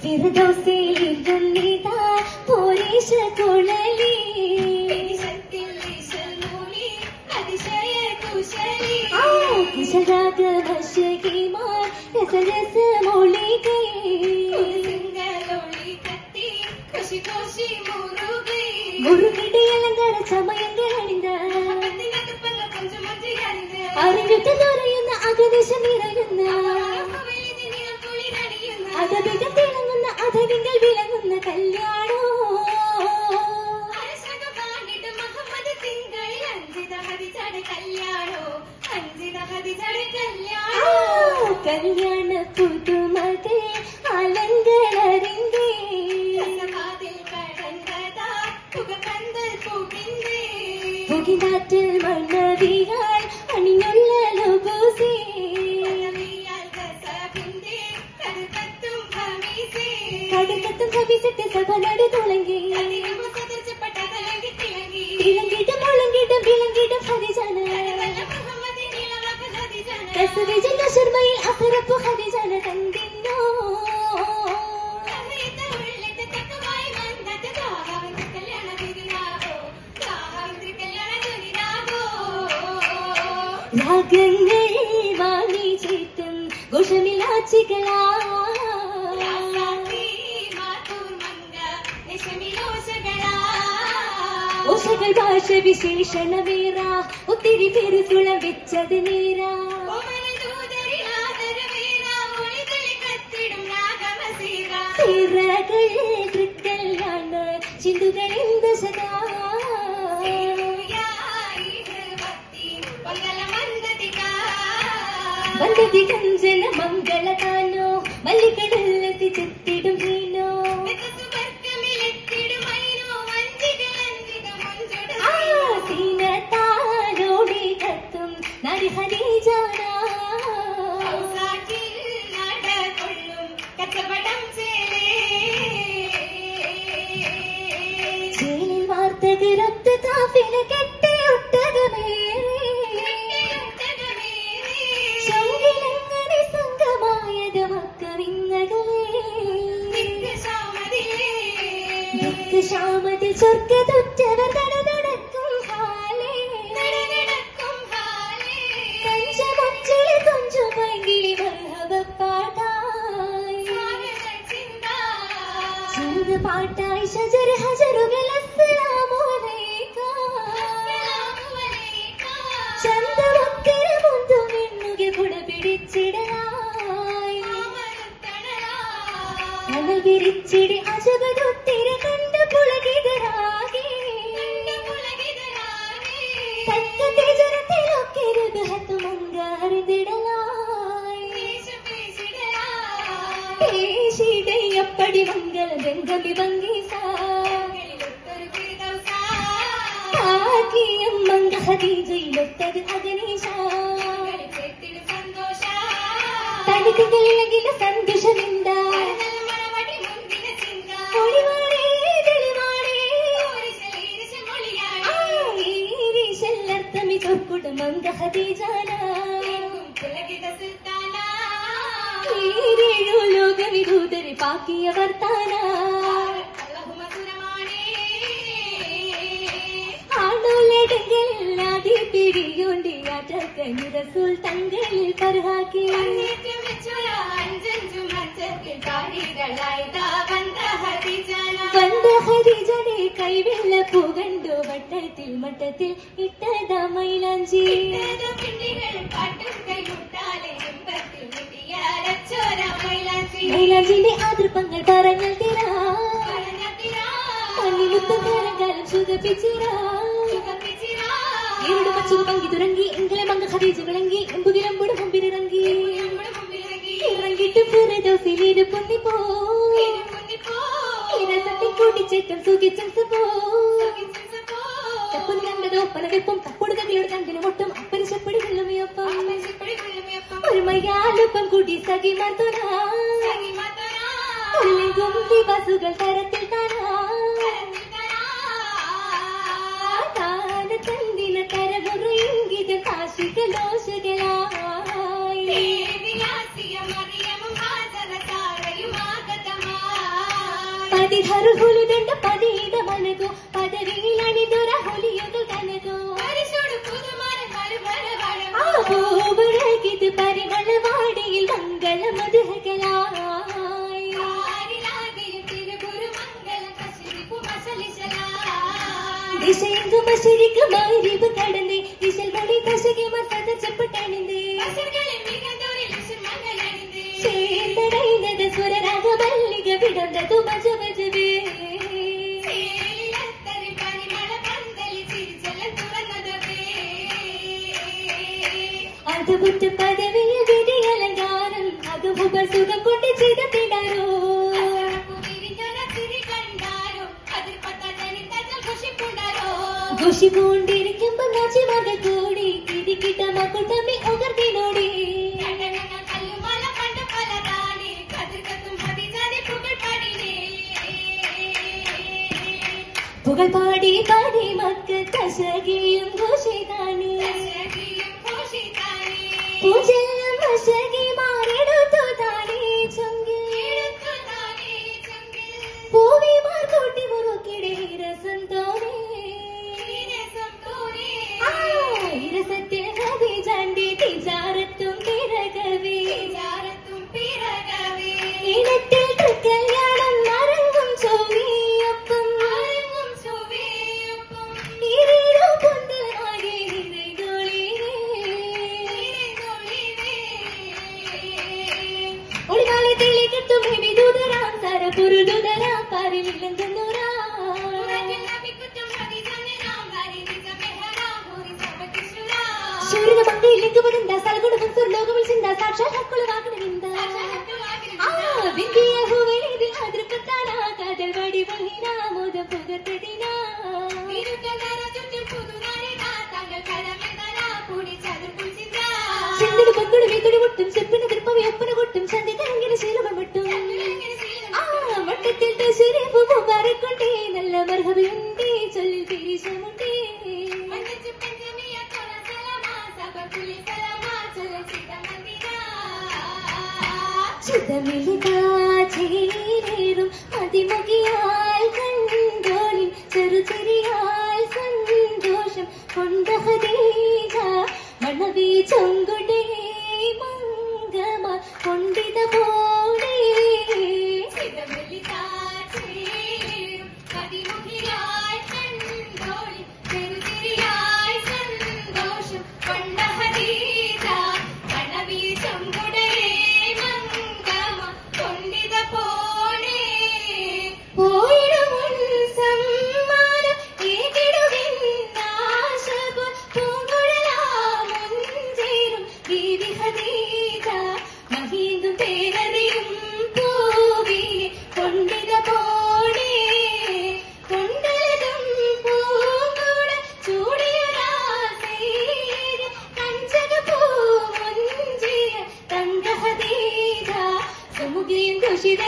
ഫിർദൗസിലിരുന്നിതാ പോരീശ കുഴലി കുശരാഗമശകിമാർ രസരസമൊളികൈ മുറുകിടെ അലങ്കാര ചമയങ്ങൾ അണിந்த അറിഞ്ഞിട്ട് നിറയുന്ന അകദേശം നിറയുന്ന അതവികം തിളങ്ങുന്ന അധവികൾ വിളങ്ങുന്ന കല്യാണോ കല്യാണ പുതുമകൾ അലങ്കളറിന്തേ പുകിനാറ്റിൽ മണ്ണവിയാൽ അണിഞ്ഞുള്ള ലോബോസേ കടുക്കത്തും കവിച്ചിട്ട് സഭ നടു തുളങ്ങി ഇളങ്കിട്ടും മുളങ്കിട്ടും വിളങ്കിട്ടും ഹരിജന കസവിജന ശർമ്മയിൽ അസറപ്പു ഹരിജന കണ്ടിന്നോ രാഗങ്ങൾ വാണിച്ചിട്ടും ഘോഷമിലാച്ചികളാ ഓഷകൾ ഭാഷ വിശേഷണമേറ ഒത്തിരി പേര് സുളവിച്ചത് നേര തൃക്കല്യാണ് ചിന്തുകളിന്ത സദാ വന്ദതി കഞ്ചന മംഗളതാനോ മല്ലികടല്ലത്തി ചെത്തിടും ഹീനോ സീനത്താലോടി കത്തും നരിഹരി ജാന ചേലിൽ വാർത്തകരൊത്ത് കാഫില കെട്ടി ഒട്ടകമേ ശ്യാമതിൽ സ്വർഗതൊറ്റവർ നടക്കും ഹാലേ കഞ്ചമൊഞ്ചിലെ കൊഞ്ചുമങ്കിളി മർഹബപ്പാട്ടായി പാട്ടായി ഷജർ ഹജറുകൾ അസ്സലാമു അലൈക്കും ചന്തമൊക്കര മുന്തും എണ്ണുക കുട പിടിച്ചിടലായി അമൽ വിരിച്ചിടി അജബതൊത്തിര കണ്ട പുളകിതരാകെ തക്കത്തെ ജനത്തിലൊക്കെ രഘഹത്തു മങ്കാറിതിടലായി പേശിടയപ്പടി മംഗള ഗംഗമി ഭംഗീസാ ഭാഗ്യം മംഗ ഹദീജയിലൊത്തത് അഗനീശാ തനിത്തികളിലകില സന്തോഷമിണ്ട ಮಂಗ ಹದಿಜಾನ ಈರೇಳು ಲೋಕ ವಿಭೂತರಿ ಪಾಕಿಯ ವರ್ತಾನ ആടോലടങ്കല്ലാതെ പിടിയോണ്ടി ആറ്റക്കഞ്ഞി റസൂൽ തങ്ങളിൽ പറഹാക്കി വந்த ഹരിജനെ കൈവെള്ള പൂകണ്ടു വട്ടത്തിൽ മട്ടത്തിൽ ഇട്ടത മൈലാഞ്ചി മൈലാഞ്ചിന്റെ ആതൃപ്പങ്ങൾ പറഞ്ഞാൽ തീരാ മണ്ണിമുത്തക്കാലം സുഖപ്പിച്ചിരാ ഇരുട് മച്ചത് പങ്കി തുറങ്ങി എങ്കിലെ മങ്ക ഹദീജ വിളങ്ങി എമ്പുകിലമ്പുടെ മുമ്പിലിറങ്ങി ഇറങ്ങിട്ട് ഫിർദൗസിലിരു പൊന്നിപ്പോ ഇരസത്തിൽ കൂട്ടിച്ചേറ്റം സുഖിച്ചും തപ്പും കണ്ടതോ പലവെപ്പും തപ്പൊടുകളിലൂടെ കണ്ടിന് ഒട്ടും അപ്പന് ചെപ്പടി വെള്ളുമയൊപ്പം ഒരു മയ്യാലൊപ്പം കൂടി സഖി മാർത്തോനാ ഉള്ളിലും ബസുകൾ തരത്തിൽ താനാ താന തന്തിന തരവുറിങ്കിത കാശികളോശകളായി ಪದಿಹರು ಹುಲಿದಂಡ ಪದೀದ ಮನಗೋ ಪದವಿಲಣಿದುರ ಹುಲಿಯುದು ಕನಗೋ ൂവഴകിത് പരിമളവാടിയിൽ മംഗള മധുഹകളായി ദിശയെങ്കും അശരിക്കും അറിവ് കടന്നേ ദിശൽ മണി തശകെ മസതച്ചപ്പെട്ടണിന്തേ ചേർന്നടൈന്നത് സ്വരരാഗ മല്ലിക വിടർന്നതു മജമജവേ അതുപുറ്റ പദവിയിൽ വിധി അലങ്കാരം അതുമുഖ സുഖം കൊണ്ട് ചെയ്ത പിടാരോ ഘോഷിക്കൊണ്ടിരിക്കുമ്പോ നാച്ചിമക കൂടി ഇരിക്കിട്ട മക്കൂട്ടമ്മി ഉകർത്തിനോടി പുകൾ പാടി പാടി മക്കൾ കശകിയും ഘോഷിതാനി പൂജയും വശകി മാറിടുത്തു താനേ ചൊങ്കിൽ പൂവിമാർ കൂട്ടി മുറുക്കിടെ രസം തോന്നേ രസത്തിൽ കവി ചാണ്ടി തിജാരത്തും പിറകവേ ഇടത്തിൽ കല്യാണം അരങ്ങും ചൊവ്വിയൊപ്പം ഇരിടു പൊന്തലാകെ നിറൈതൊളി ഒളിവാളെ തെളികെട്ടും വിദൂതരാം സര പുരുദൂതരാം പാരിലില്ലെന്നുരാ ശൂരിക മങ്കയിലേക്ക് വരുന്ന സൽഗുണവും സുർലോകവിൽ ചിന്ത സാക്ഷാൽ ഹക്കുളവാകണമിന്ത വിന്ദിയ ഹൂവലിതിൽ അതിർപ്പത്താനാ കാതൽ വടി വഹിനാ മോദം പുകർത്തതിനാ ചിന്തട് പക്കുടു വീത്തുടി മുട്ടും ചെപ്പിന് തിരുപ്പവി ഒപ്പന കൊട്ടും ചന്തി കലങ്കിന് ശീലകൾ മട്ടും മട്ടത്തിൽ തശരീഫ് മുബാറക്കൊണ്ടേ നല്ല മർഹബയുണ്ടേ ചൊല്ലിൽ തിരിശമുണ്ടേ ചിതമിളിതാചേരും അതിമുകിയാൽ കണ്ടോളിൽ ചെറുചെറിയാൽ സന്തോഷം കൊണ്ട ഹദീജ മണവി ചൊങ്കുടേ മംഗമ കൊണ്ടിത പോലെ ഘോഷിത